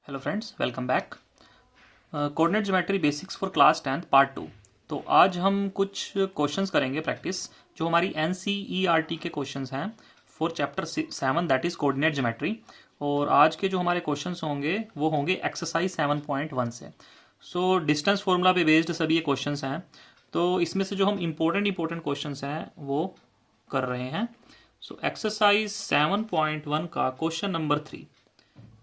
Hello friends, welcome back. Coordinate geometry basics for class 10th part 2। तो आज हम कुछ क्वेश्चंस करेंगे प्रैक्टिस, जो हमारी NCERT के क्वेश्चंस हैं for chapter 7 that is coordinate geometry. और आज के जो हमारे क्वेश्चंस होंगे वो होंगे एक्सरसाइज 7.1 से। सो डिस्टेंस फॉर्मूला पे बेस्ड सभी ये क्वेश्चंस हैं। तो इसमें से जो हम इम्पोर्टेंट क्वेश्चंस हैं वो कर रहे हैं। सो एक्सरसाइज 7.1 का क्वेश्चन नंबर 3।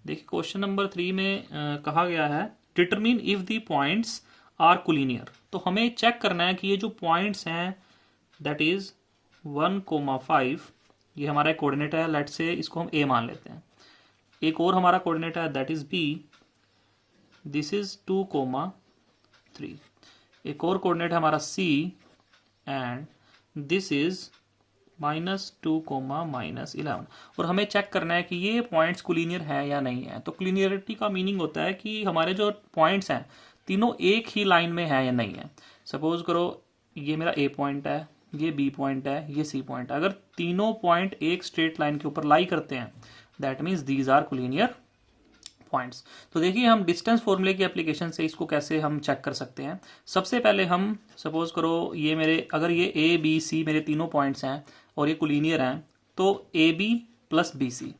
देखिए क्वेश्चन नंबर 3 में कहा गया है determine if the points are collinear. तो हमें चेक करना है कि ये जो पॉइंट्स हैं दैट इज 1,5, ये हमारा कोऑर्डिनेट है। लेट से इसको हम ए मान लेते हैं। एक और हमारा कोऑर्डिनेट है that is B, this is 2,3। एक और कोऑर्डिनेट है हमारा सी एंड दिस इज -2, -11। और हमें चेक करना है कि ये पॉइंट्स कोलिनियर है या नहीं है। तो कोलिनियरिटी का मीनिंग होता है कि हमारे जो पॉइंट्स हैं तीनों एक ही लाइन में है या नहीं है। सपोज करो ये मेरा ए पॉइंट है, ये बी पॉइंट है, ये सी पॉइंट है। अगर तीनों पॉइंट एक स्ट्रेट लाइन के ऊपर लाई करते हैं that means these are collinear points. तो देखिए हम डिस्टेंस फॉर्मूले की एप्लीकेशन से इसको कैसे हम चेक कर सकते हैं। सबसे पहले हम सपोज करो ये मेरे, अगर ये ए बी सी मेरे तीनों पॉइंट्स हैं और ये कोलिनियर हैं, तो A B plus B C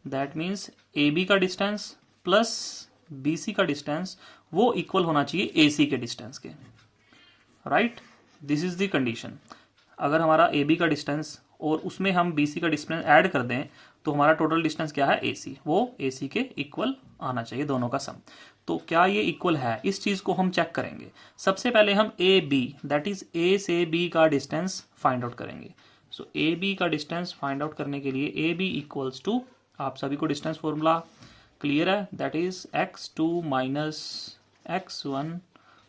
that means A B का डिस्टेंस प्लस बी सी का डिस्टेंस वो इक्वल होना चाहिए ए सी के डिस्टेंस के। Right, this is the condition. अगर हमारा ए बी का डिस्टेंस और उसमें हम बी सी का डिस्टेंस ऐड कर दें तो हमारा टोटल डिस्टेंस क्या है, ए सी, वो ए सी के इक्वल आना चाहिए दोनों का सम। तो क्या ये इक्वल है, इस चीज को हम चेक करेंगे। सबसे पहले हम A B that is A से बी का डिस्टेंस फाइंड आउट करेंगे। सो ए बी का डिस्टेंस फाइंड आउट करने के लिए ए बी इक्वल्स टू, आप सभी को डिस्टेंस फॉर्मूला क्लियर है, that is x2 minus x1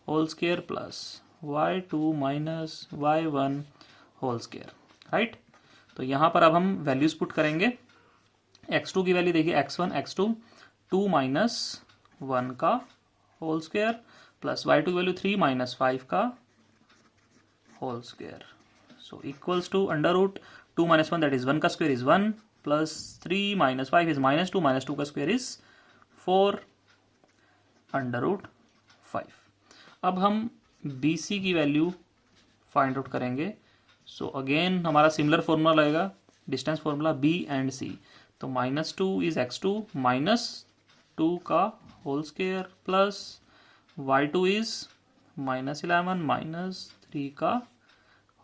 whole square plus y2 minus y1 whole square. Right, तो यहां पर अब हम वैल्यूज पुट करेंगे। x2 की वैल्यू देखिए x1 x2 2 माइनस 1 का होल स्क्वायर प्लस y2 की वैल्यू 3 माइनस 5 का whole square. So equals to under root 2 minus 1 that is 1 का square is 1 plus 3 minus 5 is -2 का स्क्वायर इज 4 अंडर रूट 5। अब हम BC की वैल्यू फाइंड आउट करेंगे। So again हमारा similar formula लगेगा, distance formula B and C। तो -2 is x2 -2 का whole square plus y2 is -11 -3 का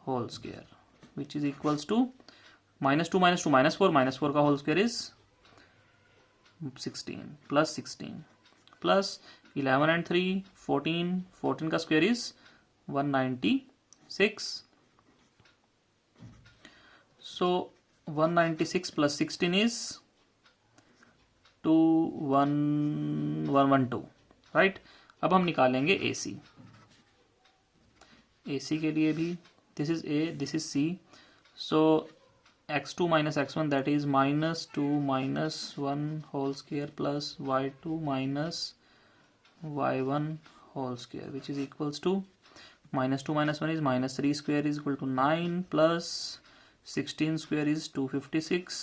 whole square which is equals to -2 -2 -4 का whole square is 16 plus 16 plus 11 and 3 14 का square is 196। So 196 plus 16 is 21112। Right, अब हम निकालेंगे AC। AC के लिए भी this is A, this is C। So x2 minus x1 that is -2 -1 whole square plus y2 minus y1 whole square which is equals to -2 -1 is -3 square is equal to 9 plus 16 square is 256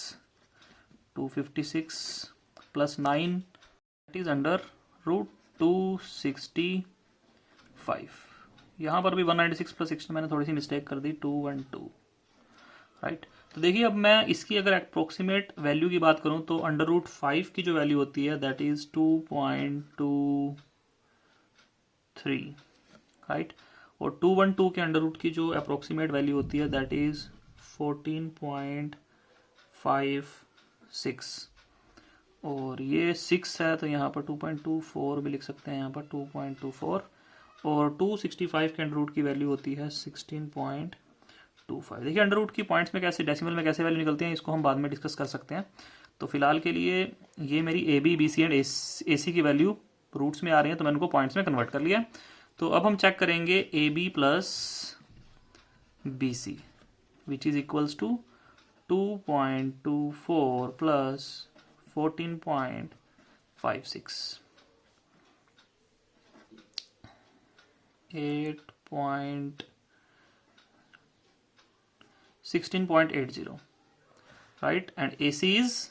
plus 9 that is under root 265। यहाँ पर भी 196 plus 16 मैंने थोड़ी सी mistake कर दी, 212। Right, तो देखिए अब मैं इसकी अगर अप्रोक्सीमेट वैल्यू की बात करूं तो अंडर रूट 5 की जो वैल्यू होती है दैट इज 2.23। राइट, और 212 के अंडर रूट की जो अप्रोक्सीमेट वैल्यू होती है दैट इज 14.56। और ये 6 है तो यहाँ पर 2.24 भी लिख सकते हैं, यहाँ पर 2.24। और 265 के अंडर रूट की वैल्यू होती है 16.25। देखिए अंडर रूट की पॉइंट्स में कैसे, डेसिमल में कैसे वैल्यू निकलती हैं इसको हम बाद में डिस्कस कर सकते हैं। तो फिलहाल के लिए ये मेरी AB BC एंड AC की वैल्यू रूट्स में आ रही है तो मैंने उनको पॉइंट्स में कन्वर्ट कर लिया। तो अब हम चेक करेंगे AB plus BC which is equals to 2.24 plus 14.56 16.80। Right, and AC is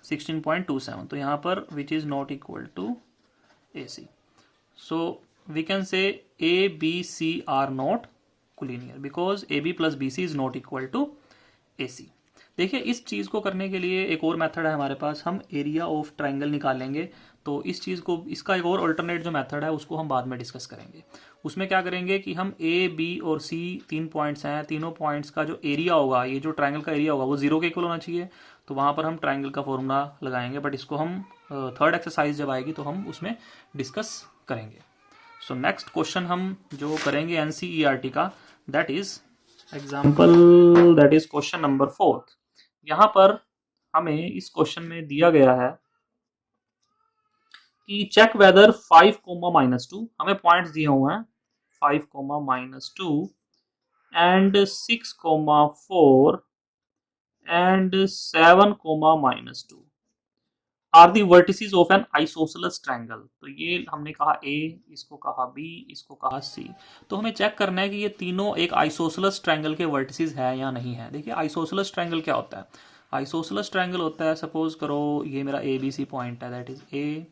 16.27, तो यहाँ पर which is not equal to A C. So we can say A, B, C are not collinear because AB plus BC is not equal to AC. देखिए इस चीज़ को करने के लिए एक और मेथड है हमारे पास, हम एरिया ऑफ ट्राइंगल निकालेंगे. तो इस चीज़ को, इसका एक और अल्टरनेट जो मेथड है उसको हम बाद में डिस्कस करेंगे. उसमें क्या करेंगे कि हम A, B और C 3 पॉइंट्स हैं, तीनों पॉइंट्स का जो एरिया होगा, ये जो ट्राइंगल का एरिया होगा वो 0 के इक्वल होना चाहिए. तो वहाँ पर हम ट्राइंगल का फॉर्मूला लगाएंगे, बट इसको हम थर्ड एक्सरसाइज जब आएगी तो हम उसमें डिस्कस करेंगे. सो नेक्स्ट क्वेश्चन हम जो करेंगे एनसीईआरटी का, that is example, that is question number 4. यहाँ पर हमें इस क्वेश्चन में दिया गया है कि चेक वेदर 5 कोमा -2, हमें पॉइंट्स दिए हुए हैं 5 comma -2 and 6 comma 4 and 7 comma -2 are the vertices of an isosceles triangle. तो ये हमने कहा ए, इसको कहा बी, इसको कहा सी. तो हमें चेक करना है कि ये तीनों एक आइसोसेलेस ट्रायंगल के वर्टिसेस है या नहीं है. देखिए आइसोसेलेस ट्रायंगल क्या होता है. आइसोसेलेस ट्रायंगल होता है, सपोज करो ये मेरा ए बी सी पॉइंट है, that is A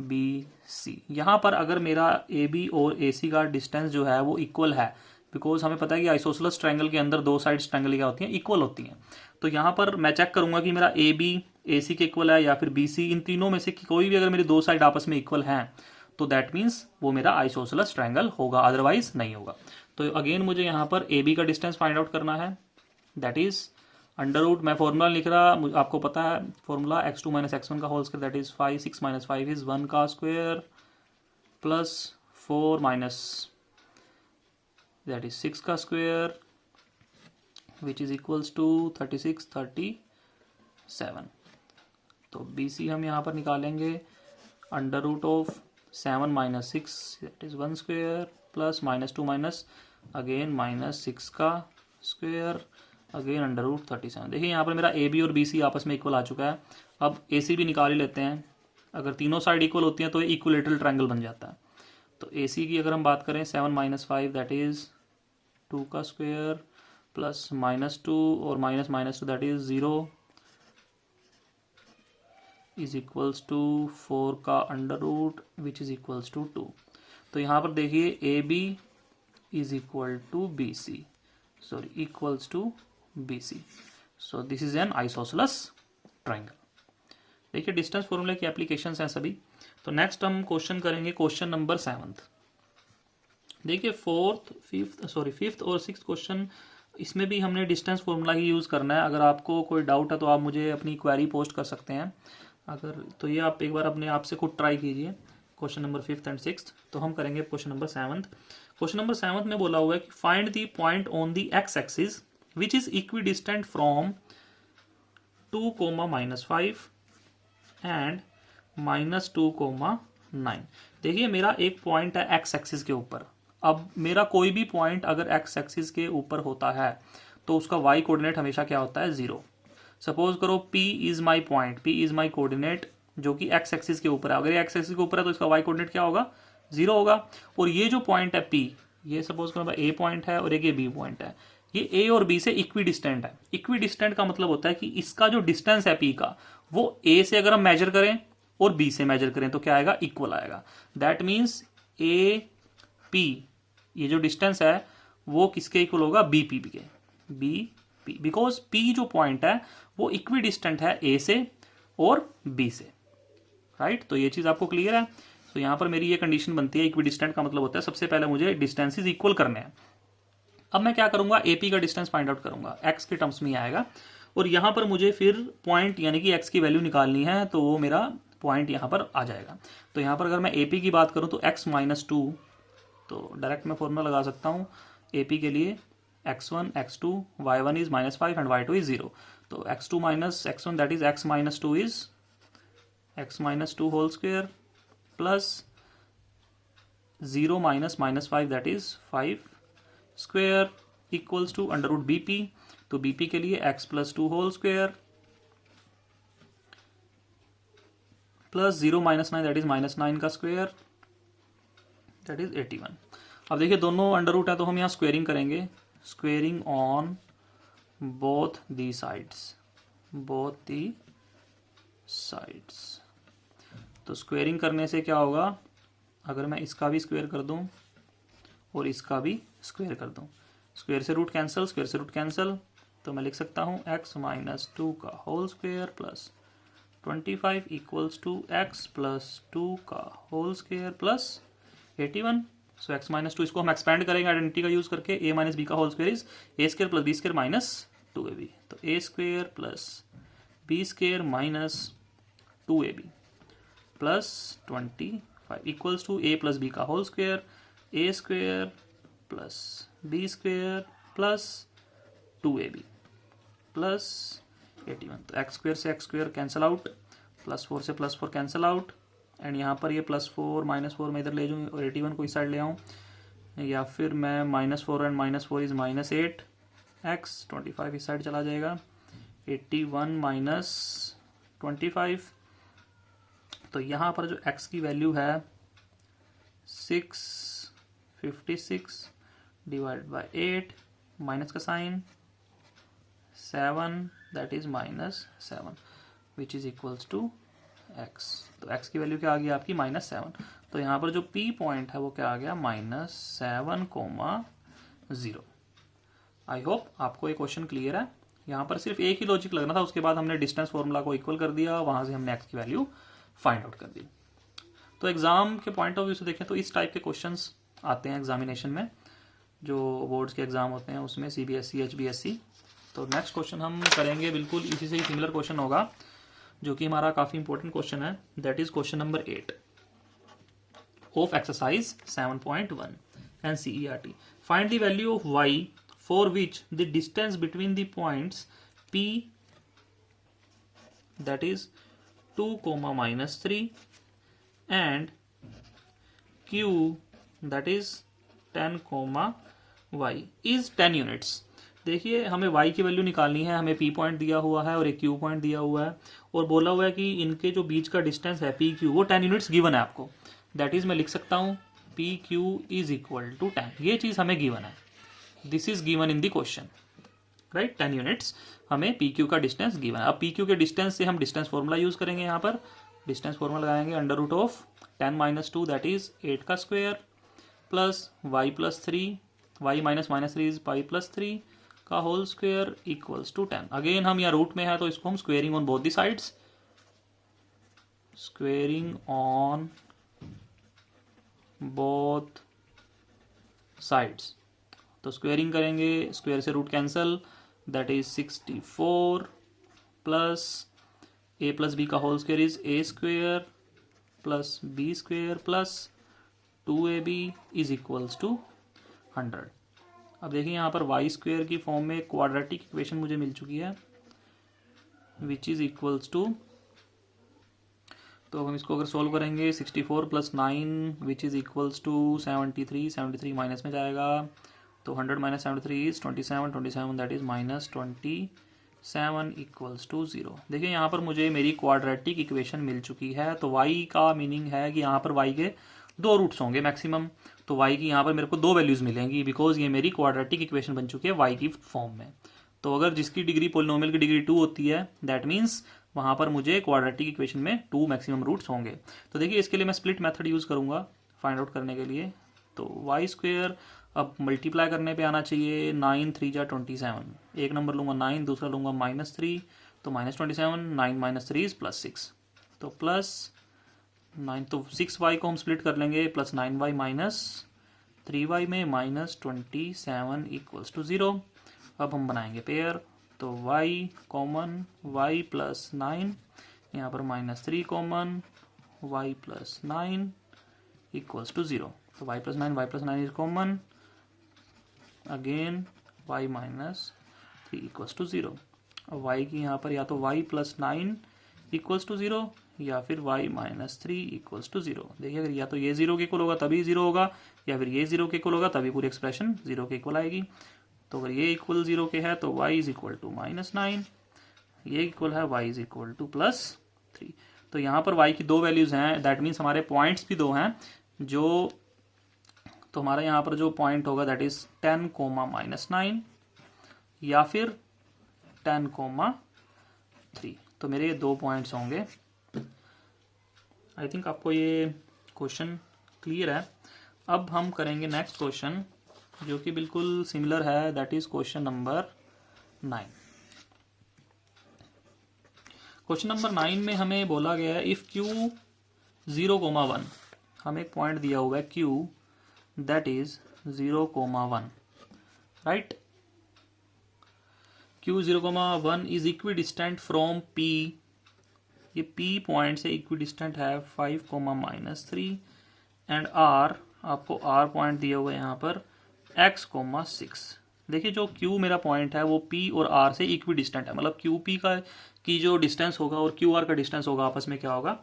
B C. यहाँ पर अगर मेरा ए बी और ए सी का डिस्टेंस जो है वो इक्वल है, बिकॉज हमें पता है कि आइसोसेलेस ट्रायंगल के अंदर दो साइड्स ट्रायंगल क्या होती हैं, इक्वल होती हैं. तो यहाँ पर मैं चेक करूंगा कि मेरा ए बी ए सी के इक्वल है या फिर बी सी, इन तीनों में से कोई भी अगर मेरी दो साइड आपस में इक्वल हैं तो दैट मीन्स वो मेरा आइसोसेलेस ट्रायंगल होगा, अदरवाइज नहीं होगा. तो अगेन मुझे यहाँ पर ए बी का डिस्टेंस फाइंड आउट करना है, दैट इज अंडर रूट, मैं फॉर्मूला लिख रहा, आपको पता है फॉर्मूला x2 माइनस x1 का whole square, that is 5, 6 minus 5 is 1 का square plus 4 minus that is 6 का square which is equals to 36, 37. तो बी सी हम यहाँ पर निकालेंगे under root of 7 minus 6 that is 1 square plus -2 minus again -6 का square again under root 37. देखिए यहाँ पर मेरा ए बी और बी सी आपस में इक्वल आ चुका है. अब ए सी भी निकाल ही लेते हैं, अगर तीनों साइड इक्वल होती हैं तो ये इक्वलेटरल ट्रायंगल बन जाता है. तो ए सी की अगर हम बात करें 7 माइनस 5 दैट इज 2 का स्क्वायर प्लस -2 और -2 that is 0 is equals to 4 का under root which is equals to 2. तो यहाँ पर देखिए A B is equal to B C, sorry equals to B C. So this is an isosceles triangle. देखिए distance फॉर्मूले की applications हैं सभी. तो नेक्स्ट हम क्वेश्चन करेंगे क्वेश्चन नंबर 7. देखिए फिफ्थ और सिक्स्थ क्वेश्चन, इसमें भी हमने डिस्टेंस फॉर्मूला ही यूज़ करना है. अगर आपको कोई डाउट है तो आप मुझे अपनी क्वेरी पोस्ट कर सकते हैं. अगर तो ये आप एक बार अपने आप से खुद ट्राई कीजिए question number 5th and 6th. तो हम करेंगे question number 7th. Question number 7th में बोला हुआ है कि find the point on the x axis which is equidistant from 2, -5 and -2, 9. देखिए मेरा एक पॉइंट है एक्स एक्सिस के ऊपर. अब मेरा कोई भी पॉइंट अगर एक्स एक्सिस के ऊपर होता है तो उसका वाई कोऑर्डिनेट हमेशा क्या होता है, 0. सपोज करो P is my point, P is my coordinate जो कि एक्स एक्सिस के ऊपर है. अगर ये एक्स एक्सिस के ऊपर है तो इसका वाई कोऑर्डिनेट क्या होगा, 0 होगा. और ये जो पॉइंट है P, ये सपोज करो ए पॉइंट है और एक ये बी पॉइंट है, ये ए और बी से इक्वी डिस्टेंट है. इक्वी डिस्टेंट का मतलब होता है कि इसका जो डिस्टेंस है P का वो ए से अगर हम मेजर करें और बी से मेजर करें तो क्या आएगा, इक्वल आएगा. दैट मीन्स ए पी, ये जो डिस्टेंस है वो किसके इक्वल होगा, बी पी के, बी पी, बिकॉज पी जो पॉइंट है वो इक्वी डिस्टेंट है ए से और बी से, राइट. तो ये चीज आपको क्लियर है. तो यहाँ पर मेरी ये कंडीशन बनती है, इक्वी डिस्टेंट का मतलब होता है सबसे पहले मुझे डिस्टेंसेस इक्वल करने हैं. अब मैं क्या करूंगा, एपी का डिस्टेंस फाइंड आउट करूंगा, एक्स के टर्म्स में आएगा. और यहाँ पर मुझे फिर पॉइंट यानी कि एक्स की वैल्यू निकालनी है, तो वो मेरा पॉइंट यहाँ पर आ जाएगा. तो यहाँ पर अगर मैं एपी की बात करूँ तो x -2, तो डायरेक्ट मैं फॉर्मूला लगा सकता हूँ एपी के लिए, x1 x2 y1 is -5 and y2 is 0. तो x2 minus x1 that is x -2 is x -2 whole square plus 0 minus -5 that is 5 square equals to under root bp. तो bp के लिए x +2 whole square plus 0 -9 that is -9 का square that is 81. अब देखिए दोनों under root है तो हम यहाँ स्क्वेयरिंग करेंगे, squaring on both the sides, both the sides. तो स्क्वेयरिंग करने से क्या होगा, अगर मैं इसका भी स्क्वेयर कर दूं और इसका भी स्क्वेयर कर दूं, स्क्वेयर से रूट कैंसिल, स्क्वेयर से रूट कैंसिल, तो मैं लिख सकता हूं x माइनस 2 का whole square plus 25 equals to x plus 2 का whole square plus 81। So x minus 2 इसको हम एक्सपेंड करेंगे आइडेंटिटी का यूज करके, a माइनस बी का whole square is a square plus b square minus 2ab। तो a square plus b square minus 2ab plus 25 equals to a plus B का whole square, a square plus b square plus 2ab plus 81। तो x square से x square cancel out, plus 4 से plus 4 cancel out, and यहाँ पर ये plus 4 minus 4 मैं इधर ले जाऊँ और 81 को इस साइड ले आऊँ, या फिर मैं minus 4 and minus 4 is minus 8 x, 25 इस साइड चला जाएगा, 81 माइनस 25। तो यहाँ पर जो x की वैल्यू है 656 डिवाइड बाय 8, माइनस का sign 7, that is minus 7 which is equals to x। तो x की वैल्यू क्या आ गई आपकी -7। तो यहाँ पर जो p पॉइंट है वो क्या आ गया -7,0। आई होप आपको ये क्वेश्चन क्लियर है। यहाँ पर सिर्फ एक ही लॉजिक लगना था, उसके बाद हमने डिस्टेंस फॉर्मूला को इक्वल कर दिया, वहां से हमने x की वैल्यू फाइंड आउट कर दी। तो एग्जाम के पॉइंट ऑफ व्यू से देखें तो इस टाइप के क्वेश्चंस आते हैं एग्जामिनेशन में, जो बोर्ड्स के एग्जाम होते हैं उसमें, CBSE HBSE। तो नेक्स्ट क्वेश्चन हम करेंगे बिल्कुल इसी से ही सिमिलर क्वेश्चन होगा, जो कि हमारा काफी इंपॉर्टेंट क्वेश्चन है, that is question number 8 of exercise 7.1 NCERT। Find the value of y for which the distance between the points P, that is 2, -3 and Q, that is 10, y is 10 units। देखिए हमें y की value निकालनी है, हमें P point दिया हुआ है और एक Q पॉइंट दिया हुआ है, और बोला हुआ है कि इनके जो बीच का डिस्टेंस है PQ वो 10 यूनिट्स गिवन है आपको। दैट इज मैं लिख सकता हूँ PQ इज इक्वल टू 10, ये चीज हमें गिवन है, this is given in the question, right. 10 units हमें PQ का डिस्टेंस गिवन है। अब PQ के डिस्टेंस से हम डिस्टेंस फॉर्मूला यूज करेंगे, यहाँ पर डिस्टेंस फॉर्मूला लगाएंगे under root of 10 - 2 that is 8 का square plus y plus 3, y minus minus 3 is pi plus 3 का whole square equals to 10। Again हम यहाँ रूट में है तो इसको हम squaring on both the sides, squaring on both sides. तो स्क्वेयरिंग करेंगे, स्क्वेयर से root cancel, that is 64 plus a plus B का whole square is a square plus b square plus 2ab is equals to 100। अब देखिए यहाँ पर y square की form में क्वाड्रेटिक इक्वेशन मुझे मिल चुकी है विच इज इक्वल्स टू, तो हम इसको अगर सोल्व करेंगे 64 + 9 which is equals to 73, 73 minus में जाएगा, तो 100 - 73 is 27, 27 that is -27 equals to 0। देखिए यहाँ पर मुझे मेरी क्वाड्रेटिक इक्वेशन मिल चुकी है। तो y का मीनिंग है कि यहाँ पर y के 2 रूट्स होंगे मैक्सिमम, तो y की यहाँ पर मेरे को 2 वैल्यूज मिलेंगी, बिकॉज ये मेरी क्वाड्रेटिक इक्वेशन बन चुकी है y की फॉर्म में। तो अगर जिसकी डिग्री पोलिनोमियल की डिग्री 2 होती है, दैट मीन्स वहां पर मुझे क्वाड्रेटिक इक्वेशन में 2 मैक्सिमम रूट्स होंगे। तो देखिए इसके लिए मैं स्प्लिट मेथड यूज करूंगा फाइंड आउट करने के लिए। तो y स्क्वेयर अब मल्टीप्लाई करने पे आना चाहिए, 9 3 जा 27, एक नंबर लूंगा 9, दूसरा लूंगा -3, तो -27, 9 - 3 इज +6, तो +9, तो 6y को हम स्प्लिट कर लेंगे, +9y माइनस 3y में -27 इक्वल्स टू 0। अब हम बनाएंगे पेयर, तो y कॉमन y प्लस 9, यहाँ पर -3 common y plus 9 equals to 0। तो y plus 9 is common, again y minus 3 equals to 0। और y की यहाँ पर या तो y प्लस 9 इक्वल्स टू 0 या फिर y माइनस 3 इक्वल्स टू 0। देखिए अगर या तो ये 0 के इक्वल होगा तभी 0 होगा, या फिर ये 0 के इक्वल होगा तभी पूरी एक्सप्रेशन 0 के इक्वल आएगी। तो अगर ये इक्वल 0 के है तो y इज इक्वल टू -9, ये इक्वल है y इज इक्वल टू +3। तो यहाँ पर y की 2 वैल्यूज हैं, दैट मीन्स हमारे पॉइंट्स भी 2 हैं, जो तो हमारा यहाँ पर जो पॉइंट होगा दैट इज 10, -9 या फिर 10, 3। तो मेरे ये 2 पॉइंट्स होंगे। आई थिंक आपको ये क्वेश्चन क्लियर है। अब हम करेंगे नेक्स्ट क्वेश्चन जो कि बिल्कुल सिमिलर है, that is question number 9। Question number 9 में हमें बोला गया है इफ Q 0,1, हमें एक पॉइंट दिया हुआ है Q that is 0,1, right. Q 0,1 is equidistant from P, ये P पॉइंट से इक्विडिस्टेंट है 5,-3 एंड R, आपको R पॉइंट दिया हुआ है यहाँ पर x,6। देखिए जो Q मेरा पॉइंट है वो P और R से इक्विडिस्टेंट है, मतलब QP की जो डिस्टेंस होगा और QR का डिस्टेंस होगा आपस में क्या होगा,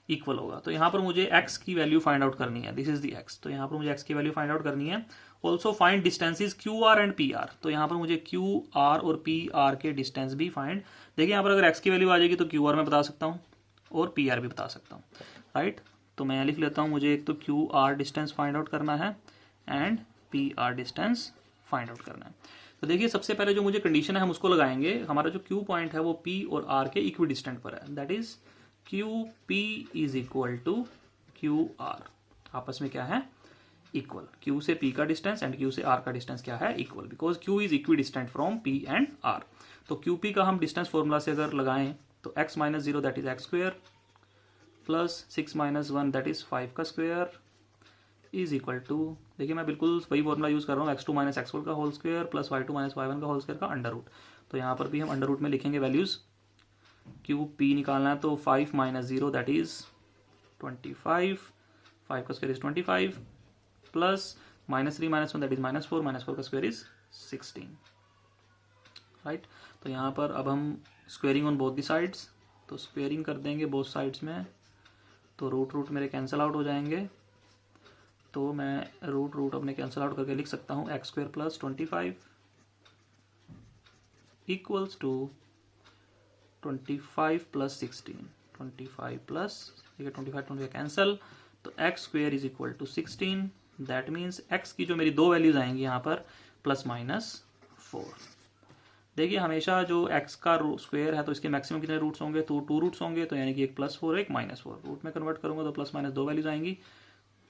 इक्वल होगा। तो यहाँ पर मुझे x की वैल्यू फाइंड आउट करनी है, दिस इज द x, तो यहाँ पर मुझे x की वैल्यू फाइंड आउट करनी है। Also find distances QR and PR, तो यहाँ पर मुझे QR और PR के डिस्टेंस भी फाइंड, देखिए यहाँ पर अगर x की वैल्यू आ जाएगी तो QR मैं बता सकता हूँ और PR भी बता सकता हूँ, राइट। तो मैं लिख लेता हूँ, मुझे एक तो QR डिस्टेंस फाइंड आउट करना है and PR distance find out करना है। तो देखिए सबसे पहले जो मुझे कंडीशन है हम उसको लगाएंगे। हमारा जो Q पॉइंट है वो P और R के इक्वी डिस्टेंट पर है, that is QP is equal to QR, आपस में क्या है, इक्वल। Q से P का डिस्टेंस एंड Q से R का डिस्टेंस क्या है, equal, because Q is equidistant from P and R। तो QP का हम डिस्टेंस फॉर्मूला से अगर लगाएं तो x minus 0 that is x square plus 6 minus 1 that is 5 का स्क्वेयर इज इक्वल टू, देखिए मैं बिल्कुल वही फॉर्मूला यूज कर रहा हूँ, x2 माइनस x4 का whole square plus y2 minus y1 का होल स्क्वायर का अंडर रूट। तो यहाँ पर भी हम अंडर रूट में लिखेंगे वैल्यूज, QP निकालना है तो 5 माइनस 0 दैट इज 25, 5 का square is 25 plus minus 3 minus 1 that is -4, -4 का स्क्वायर इज 16, राइट। तो यहाँ पर अब हम squaring on both the sides, तो स्क्वेयरिंग कर देंगे बोथ साइड्स में, तो रूट रूट मेरे कैंसिल आउट हो जाएंगे। तो मैं रूट रूट अपने कैंसिल आउट करके लिख सकता हूँ x square plus 25 equals to 25 plus 16, 25 plus, ठीक है 25 कैंसिल, तो x square is equal to 16, that means x की जो मेरी दो वैल्यूज आएंगी यहाँ पर प्लस माइनस 4। देखिए हमेशा जो x का स्क्वायर है तो इसके मैक्सिमम कितने रूट्स होंगे, तो 2 रूट्स होंगे, तो यानी कि एक +4 एक -4, रूट में कन्वर्ट करूंगा तो प्लस माइनस दो वैल्यूज आएंगी,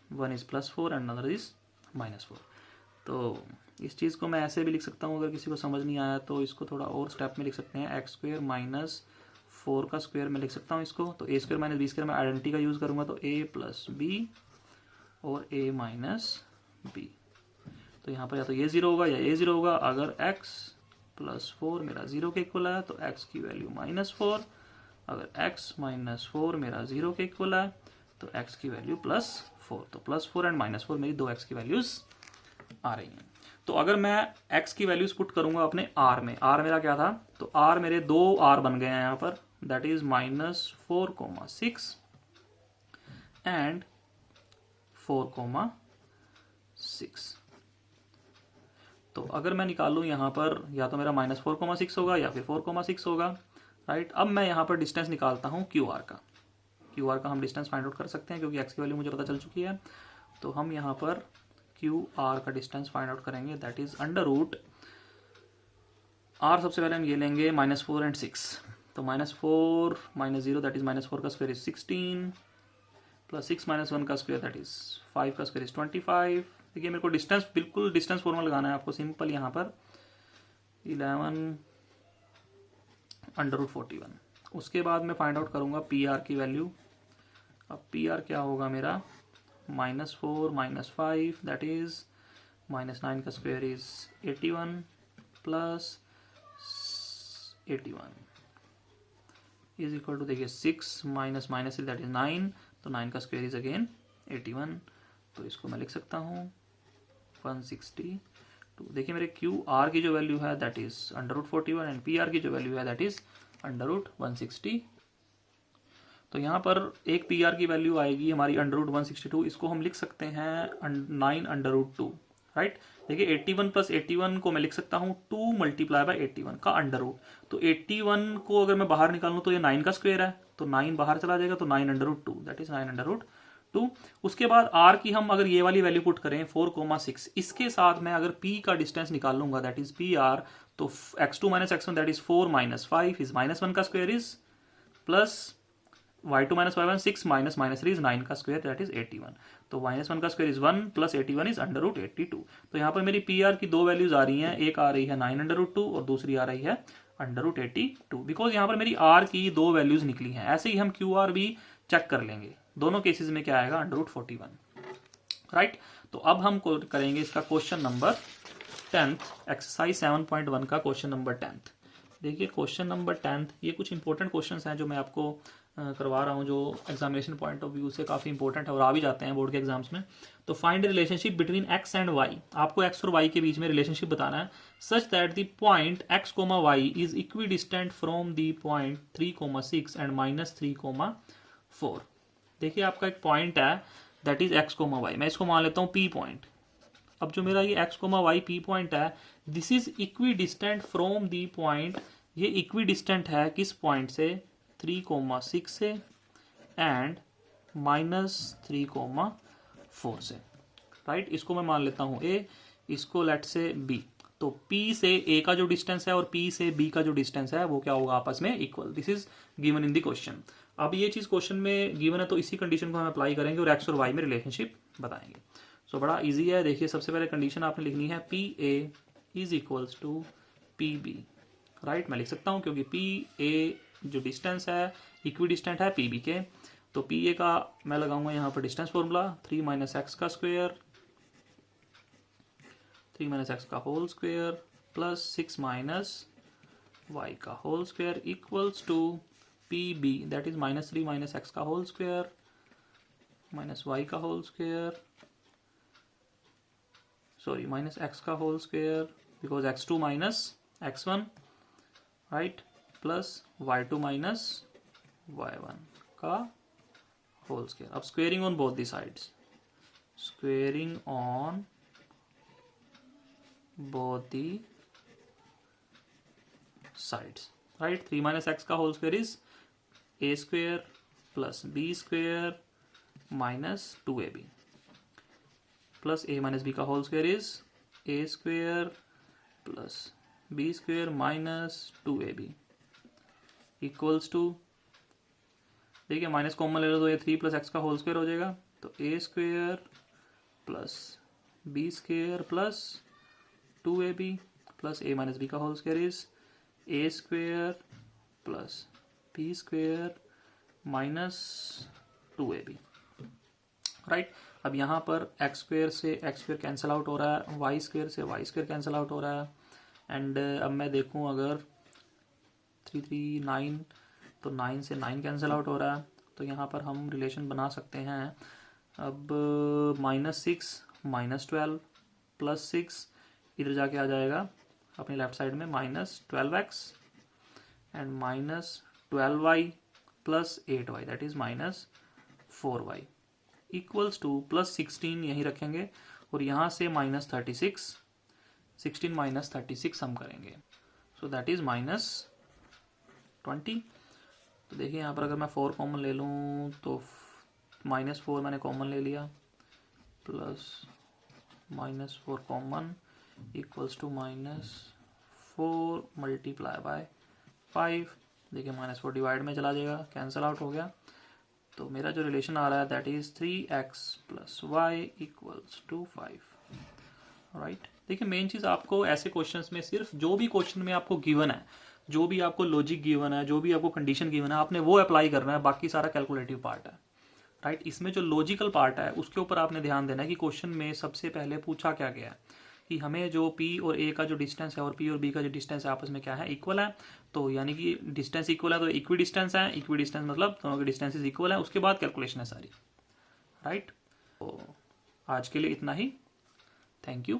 one is +4 and another is -4। तो इस चीज़ को मैं ऐसे भी लिख सकता हूँ, अगर किसी को समझ नहीं आया तो इसको थोड़ा और स्टेप में लिख सकते हैं, x स्क्वेयर माइनस 4 का स्क्वायर में लिख सकता हूँ इसको, तो a square minus B square में आइडेंटिटी का यूज़ करूँगा तो a प्लस बी और a माइनस बी। तो यहाँ पर या तो ये 0 होगा या ये 0 होगा। अगर x प्लस 4 मेरा 0 के इक्वल है तो x की वैल्यू -4, अगर x माइनस 4 मेरा 0 के इक्वल है तो x की वैल्यू +4, तो +4 एंड -4 मेरी दो x की वैल्यूज आ रही हैं। तो अगर मैं x की वैल्यूज पुट करूंगा अपने r में, r मेरा क्या था, तो r मेरे दो r बन गए हैं यहाँ पर, दैट इज -4,6 एंड 4,6। तो अगर मैं निकालूं यहाँ पर या तो मेरा -4,6 होगा या फिर 4,6 होगा, राइट। अब मैं यहाँ पर डिस्टेंस निकालता हूँ QR का, QR का हम डिस्टेंस फाइंड आउट कर सकते हैं क्योंकि x की वैल्यू मुझे पता चल चुकी है। तो हम यहाँ पर QR का डिस्टेंस फाइंड आउट करेंगे, that is under root R, सबसे पहले हम ये लेंगे -4 एंड 6, तो -4 माइनस 0 दैट इज -4 का स्क्वायर इज 16 प्लस 6 माइनस 1 का स्क्वायर दैट इज 5 का स्क्वायर इज 25। देखिए मेरे को डिस्टेंस बिल्कुल डिस्टेंस फॉर्मूला लगाना है आपको, सिंपल यहाँ पर 11 अंडर रूट 41। उसके बाद मैं फाइंड आउट करूँगा PR की वैल्यू। अब PR क्या होगा मेरा, -4 माइनस 5 दैट इज -9 का square is 81 plus 81 is equal to, देखिए 6 माइनस माइनस दैट इज 9, तो 9 का स्क्वायर इज अगेन 81, तो इसको मैं लिख सकता हूँ 162। देखिए मेरे QR की जो वैल्यू है that is under root 41 and PR की जो वैल्यू है दैट इज अंडर रूट 160। तो यहाँ पर एक PR की वैल्यू आएगी हमारी अंडर रूट 162, इसको हम लिख सकते हैं 9 अंडर रूट 2, राइट। देखिए 81 प्लस 81 को मैं लिख सकता हूँ 2 मल्टीप्लाई बाय 81 का अंडर रूट, तो 81 को अगर मैं बाहर निकालूँ तो ये 9 का स्क्वायर है, तो 9 बाहर चला जाएगा, तो 9 under root 2 that is 9 under root 2। उसके बाद R की हम अगर ये वाली वैल्यू पुट करें 4,6, इसके साथ मैं अगर P का डिस्टेंस निकाल लूंगा दैट इज PR, तो x2 minus x1 that is 4 minus 5 is -1 का square is plus y2 minus y1 6 minus minus 3 is 9 का स्क्वायर दैट इज 81। तो -1 का स्क्वायर इज 1 प्लस 81 इज √82। तो यहाँ पर मेरी पी आर की दो वैल्यूज आ रही हैं, एक आ रही है 9/√2 और दूसरी आ रही है √82, बिकॉज यहाँ पर मेरी आर की दो वैल्यूज निकली हैं। ऐसे ही हम क्यू आर भी चेक कर लेंगे, दोनों केसेस में क्या आएगा √41, राइट। तो अब हम करेंगे इसका क्वेश्चन नंबर 10th, एक्सरसाइज 7.1 का क्वेश्चन नंबर 10th। देखिए क्वेश्चन नंबर 10th, ये कुछ इंपॉर्टेंट क्वेश्चंस हैं जो मैं आपको करवा रहा हूँ, जो एग्जामिनेशन पॉइंट ऑफ व्यू से काफ़ी इंपॉर्टेंट है और आ भी जाते हैं बोर्ड के एग्जाम्स में। तो find relationship between X and Y, आपको एक्स और वाई के बीच में रिलेशनशिप बताना है, such that the point X comma Y is equidistant from the point 3,6 and -3,4। देखिए आपका एक पॉइंट है that is X comma Y, मैं इसको मान लेता हूँ पी पॉइंट। अब जो मेरा ये x comma y P point है, this is equidistant from the point, ये इक्वी डिस्टेंट है किस पॉइंट से, 3,6 से एंड -3,4 से, राइट। इसको मैं मान लेता हूँ ए, इसको लेट से बी। तो P से A का जो डिस्टेंस है और P से B का जो डिस्टेंस है वो क्या होगा, आपस में equal. This is given in the question. अब ये चीज क्वेश्चन में गिवन है तो इसी कंडीशन को हम अप्लाई करेंगे और एक्स और वाई में रिलेशनशिप बताएंगे। सो बड़ा इजी है। देखिए सबसे पहले कंडीशन आपने लिखनी है PA is equals to PB, right. मैं लिख सकता हूँ क्योंकि PA जो डिस्टेंस है इक्वी डिस्टेंट है PB के। तो PA का मैं लगाऊंगा यहाँ पर डिस्टेंस फॉर्मूला 3 - x का स्क्वायर, 3 - x का होल स्क्वायर प्लस 6 - y का whole square equals to PB that is -3 - x का होल स्क्वायर माइनस y का होल स्क्वायर, सॉरी -x का whole square because x2 - x1, right, plus y2 - y1 का whole square. अब squaring on both the sides, squaring on both the sides, right। 3 - x का whole square is a square plus b square minus 2ab plus a minus b का whole square is a square plus b square minus 2ab equals to, देखिए minus common ले लो तो ये 3 + x का whole square हो जाएगा। तो a square plus b square plus 2ab plus a minus b का whole square is a square plus b square minus 2ab, right. अब यहाँ पर x स्क्वायर से x स्क्वायर कैंसिल आउट हो रहा है, y स्क्वायर से y स्क्वायर कैंसिल आउट हो रहा है। एंड अब मैं देखूँ अगर 3 3 9, तो 9 से 9 कैंसिल आउट हो रहा है। तो यहाँ पर हम रिलेशन बना सकते हैं। अब -6 -12 प्लस 6 इधर जाके आ जाएगा अपनी लेफ्ट साइड में -12x and -12y plus 8y that is -4y equals two plus 16 यहीं रखेंगे और यहाँ से -36, 16 - 36 हम करेंगे, सो दैट इज -20। तो देखिए यहाँ पर अगर मैं 4 कॉमन ले लूँ तो -4 मैंने कॉमन ले लिया plus -4 common equals to -4 multiply by 5। देखिए -4 डिवाइड में चला जाएगा, कैंसिल आउट हो गया। तो मेरा जो रिलेशन आ रहा है that is 3x + y equals to 5, right. देखिए मेन चीज़ आपको ऐसे क्वेश्चंस में सिर्फ जो भी क्वेश्चन में आपको गिवन है, जो भी आपको लॉजिक गिवन है, जो भी आपको कंडीशन गिवन है, आपने वो अप्लाई करना है, बाकी सारा कैलकुलेटिव पार्ट है, राइट। इसमें जो लॉजिकल पार्ट है उसके ऊपर आपने ध्यान देना है कि क्वेश्चन में सबसे पहले पूछा क्या गया है कि हमें जो P और A का जो डिस्टेंस है और P और B का जो डिस्टेंस है आपस में क्या है, इक्वल है। तो यानी कि डिस्टेंस इक्वल है तो इक्वी डिस्टेंस है, इक्वी डिस्टेंस मतलब दोनों के डिस्टेंसेस इक्वल है। उसके बाद कैलकुलेशन है सारी, राइट। तो आज के लिए इतना ही, थैंक यू।